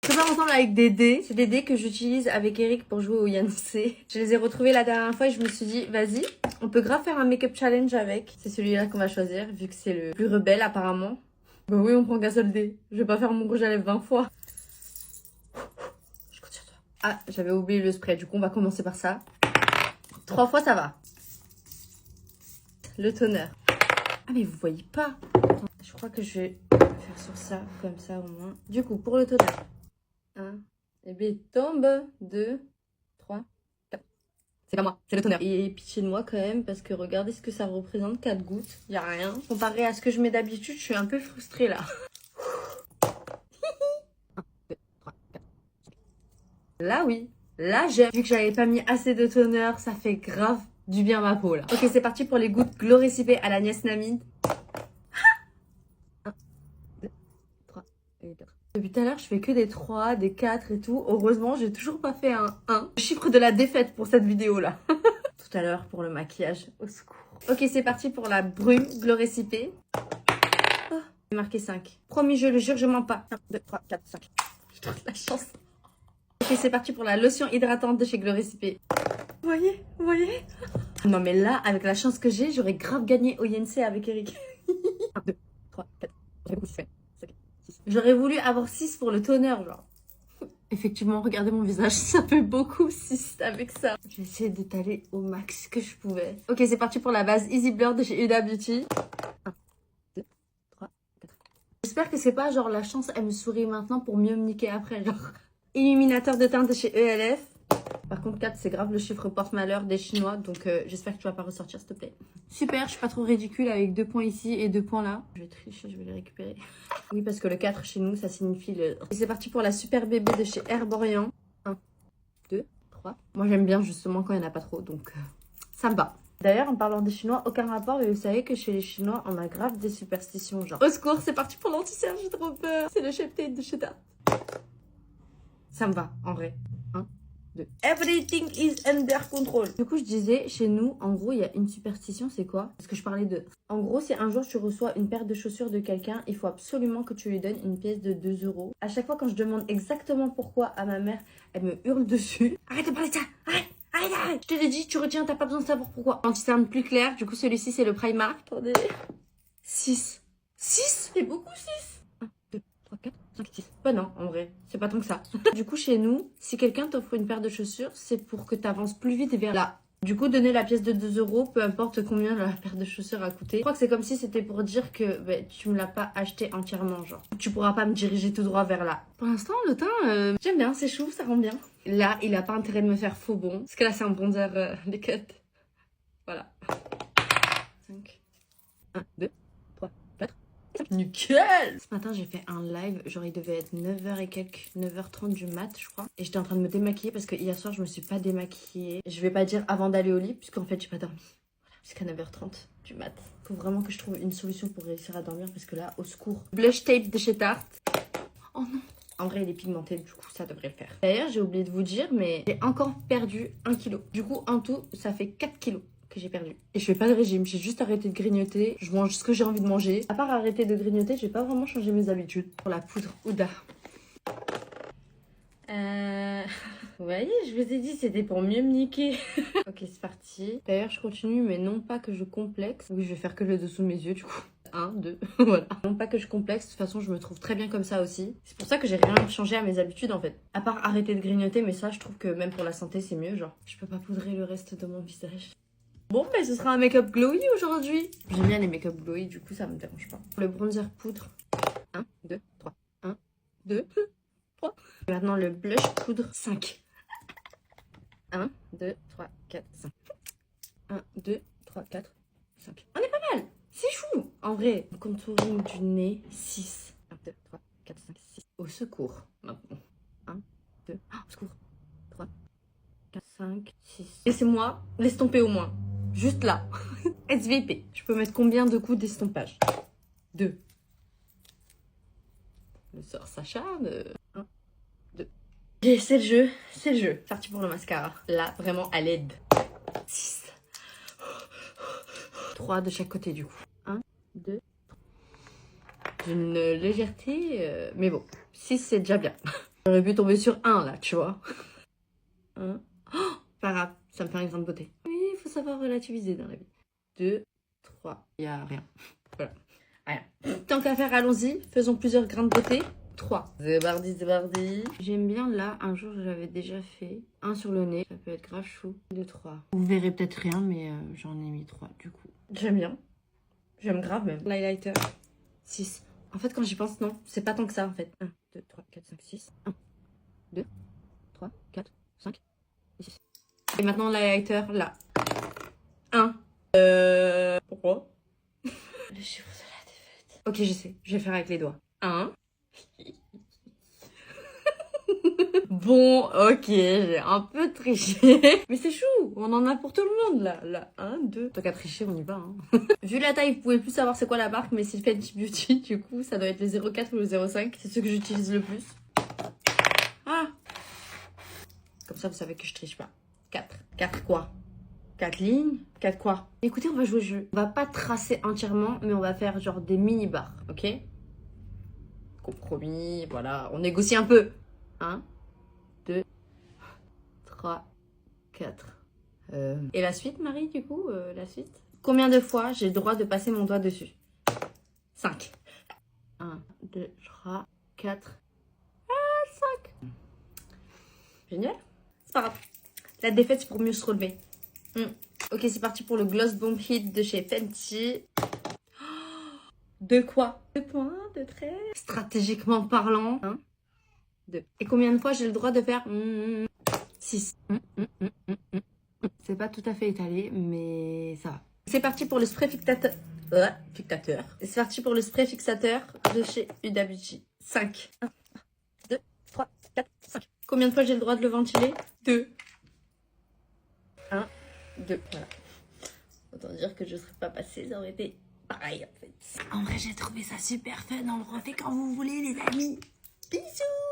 prépare ensemble avec des dés. C'est des dés que j'utilise avec Eric pour jouer au Yancey. Je les ai retrouvés la dernière fois et je me suis dit, vas-y, on peut grave faire un make-up challenge avec. C'est celui-là qu'on va choisir, vu que c'est le plus rebelle apparemment. Bah oui, on prend qu'un seul dé. Je vais pas faire mon rouge à lèvres 20 fois. Je compte sur toi. Ah, j'avais oublié le spray. Du coup, on va commencer par ça. 3 fois, ça va. Le toner. Ah, mais vous voyez pas. Attends, je crois que je vais faire sur ça, comme ça au moins. Du coup, pour le toner. 1. Et bien, tombe. 2, 3, 4. C'est pas moi, c'est le toner. Et pitié de moi quand même, parce que regardez ce que ça représente, 4 gouttes. Y a rien. Comparé à ce que je mets d'habitude, je suis un peu frustrée là. 1, 2, 3, 4. Là, oui. Là, j'aime. Vu que j'avais pas mis assez de toner, ça fait grave du bien à ma peau là. Ok, c'est parti pour les gouttes Glow Recipe à la niacinamide. 1, 2, 3 et 4. Depuis tout à l'heure, je fais que des 3, des 4 et tout. Heureusement, j'ai toujours pas fait un 1. Le chiffre de la défaite pour cette vidéo là. Tout à l'heure pour le maquillage, au secours. Ok, c'est parti pour la brume Glow Recipe. Oh, j'ai marqué 5. Promis, je le jure, je mens pas. 1, 2, 3, 4, 5. J'ai trop de la chance. Ok, c'est parti pour la lotion hydratante de chez Glow Recipe. Vous voyez? Vous voyez? Non mais là, avec la chance que j'ai, j'aurais grave gagné au Yancey avec Eric. 1, 2, 3, 4. J'aurais voulu avoir 6 pour le toner, genre. Effectivement, regardez mon visage, ça fait beaucoup 6 avec ça. J'ai essayé d'étaler au max que je pouvais. Ok, c'est parti pour la base Easy Blur de chez Huda Beauty. 1, 2, 3, 4. J'espère que c'est pas genre la chance, elle me sourit maintenant pour mieux me niquer après, genre. Illuminateur de teint de chez ELF. Par contre, 4, c'est grave le chiffre porte-malheur des Chinois. Donc, j'espère que tu vas pas ressortir, s'il te plaît. Super, je suis pas trop ridicule avec 2 points ici et 2 points là. Je vais tricher, je vais les récupérer. Oui, parce que le 4 chez nous, ça signifie le... Et c'est parti pour la super bébé de chez Herborian. 1, 2, 3. Moi, j'aime bien justement quand il n'y en a pas trop. Donc, ça me va. D'ailleurs, en parlant des Chinois, aucun rapport. Mais vous savez que chez les Chinois, on a grave des superstitions. Genre, au secours, c'est parti pour l'anti-cerge, j'ai trop peur. C'est le Shape Tape de chez Tarte. Ça me va, en vrai. 1, 2. Everything is under control. Du coup, je disais, chez nous, en gros, il y a une superstition, c'est quoi? Parce que je parlais de... En gros, si un jour tu reçois une paire de chaussures de quelqu'un, il faut absolument que tu lui donnes une pièce de 2 euros. À chaque fois, quand je demande exactement pourquoi à ma mère, elle me hurle dessus. Arrête de parler de ça! Arrête! Arrête, arrête! Je te l'ai dit, tu retiens, t'as pas besoin de savoir pourquoi. Anti-cerne plus clair, du coup, celui-ci, c'est le Primark. Attendez. 6. 6? C'est beaucoup 6. 1, 2, 3, 4, 5, 6. Bah non, en vrai, c'est pas tant que ça. Du coup, chez nous, si quelqu'un t'offre une paire de chaussures, c'est pour que t'avances plus vite vers là. Du coup, donner la pièce de 2 euros, peu importe combien la paire de chaussures a coûté. Je crois que c'est comme si c'était pour dire que bah, tu me l'as pas acheté entièrement, genre. Tu pourras pas me diriger tout droit vers là. Pour l'instant, le teint, j'aime bien, c'est chou, ça rend bien. Là, il a pas intérêt de me faire faux bon. Parce que là, c'est un bronzer Liquid. Voilà. 5. 1, 2, 3, 4. Nickel! Ce matin, j'ai fait un live, genre il devait être 9h et quelques, 9h30 du mat, je crois. Et j'étais en train de me démaquiller parce que hier soir, je me suis pas démaquillée. Je vais pas dire avant d'aller au lit, puisqu'en fait, j'ai pas dormi. Voilà, jusqu'à 9h30 du mat. Faut vraiment que je trouve une solution pour réussir à dormir parce que là, au secours. Blush tape de chez Tarte. Oh non! En vrai, il est pigmenté, du coup, ça devrait le faire. D'ailleurs, j'ai oublié de vous dire, mais j'ai encore perdu 1 kg. Du coup, en tout, ça fait 4 kilos que j'ai perdu. Et je fais pas de régime, j'ai juste arrêté de grignoter. Je mange ce que j'ai envie de manger. À part arrêter de grignoter, j'ai pas vraiment changé mes habitudes. Pour la poudre Huda. Vous voyez, je vous ai dit, c'était pour mieux me niquer. Ok, c'est parti. D'ailleurs, je continue, mais non pas que je complexe. Oui, je vais faire que le dessous de mes yeux, du coup. 1, 2, voilà. Non pas que je complexe, de toute façon je me trouve très bien comme ça aussi. C'est pour ça que j'ai rien changé à mes habitudes en fait. À part arrêter de grignoter, mais ça je trouve que même pour la santé c'est mieux, genre. Je peux pas poudrer le reste de mon visage. Bon, ben ce sera un make-up glowy aujourd'hui. J'aime bien les make-up glowy, du coup ça me dérange pas. Le bronzer poudre. 1, 2, 3. 1, 2, 3. Et maintenant le blush poudre 5. 1, 2, 3, 4, 5. 1, 2, 3, 4, 5. On est pas mal! C'est chou! En vrai, contouring du nez, 6. 1, 2, 3, 4, 5, 6. Au secours, maintenant. 1, 2, au secours. 3, 4, 5, 6. Laissez-moi l'estomper au moins. Juste là. SVP. Je peux mettre combien de coups d'estompage? 2. Le sort s'acharne. 1, 2. Et c'est le jeu, c'est le jeu. Parti pour le mascara. Là, vraiment à l'aide. 6. 3 de chaque côté du coup. 1, 2, 3. Une légèreté, mais bon, 6 c'est déjà bien. J'aurais pu tomber sur 1 là, tu vois. 1. Oh, pas grave, ça me fait un grain de beauté. Oui, il faut savoir relativiser dans la vie. 2, 3, il n'y a rien. Voilà, rien. Tant qu'à faire, allons-y, faisons plusieurs grains de beauté. 3. C'est parti, c'est parti. J'aime bien là, un jour j'avais déjà fait un sur le nez. Ça peut être grave chou. 2, 3. Vous verrez peut-être rien, mais j'en ai mis 3 du coup. J'aime bien. J'aime grave même. L'highlighter. 6. En fait, quand j'y pense, non, c'est pas tant que ça en fait. 1, 2, 3, 4, 5, 6. 1, 2, 3, 4, 5, 6. Et maintenant l'highlighter là. 1. Pourquoi? Le chiffre de la défaite. Ok, je sais. Je vais faire avec les doigts. 1. Bon, ok, j'ai un peu triché. Mais c'est chou, on en a pour tout le monde là. Là, 1, 2. Tant qu'à tricher, on y va. Hein. Vu la taille, vous pouvez plus savoir c'est quoi la marque, mais c'est Fenty Beauty. Du coup, ça doit être le 0,4 ou le 0,5. C'est ce que j'utilise le plus. Ah! Comme ça, vous savez que je triche pas. 4. 4 quoi? 4 lignes? 4 quoi? Écoutez, on va jouer au jeu. On va pas tracer entièrement, mais on va faire genre des mini-barres, ok? Compromis, voilà. On négocie un peu. 1, 2, 3, 4. Et la suite, Marie, du coup, la suite? Combien de fois j'ai le droit de passer mon doigt dessus? 5. 1, 2, 3, 4. 5. Génial. C'est pas grave. La défaite, c'est pour mieux se relever. Ok, c'est parti pour le Gloss Bomb Hit de chez Fenty. De quoi? 2 points, de 13. Stratégiquement parlant. 1, 2. Et combien de fois j'ai le droit de faire 6. C'est pas tout à fait étalé, mais ça va. C'est parti pour le spray fixateur. C'est parti pour le spray fixateur de chez Huda Beauty. 5. 1, 2, 3, 4, 5. Combien de fois j'ai le droit de le ventiler? 2. 1, 2. Voilà. Autant dire que je ne serais pas passée, ça aurait été pareil en fait. En vrai, j'ai trouvé ça super fun. On le refait quand vous voulez, les amis. Bisous!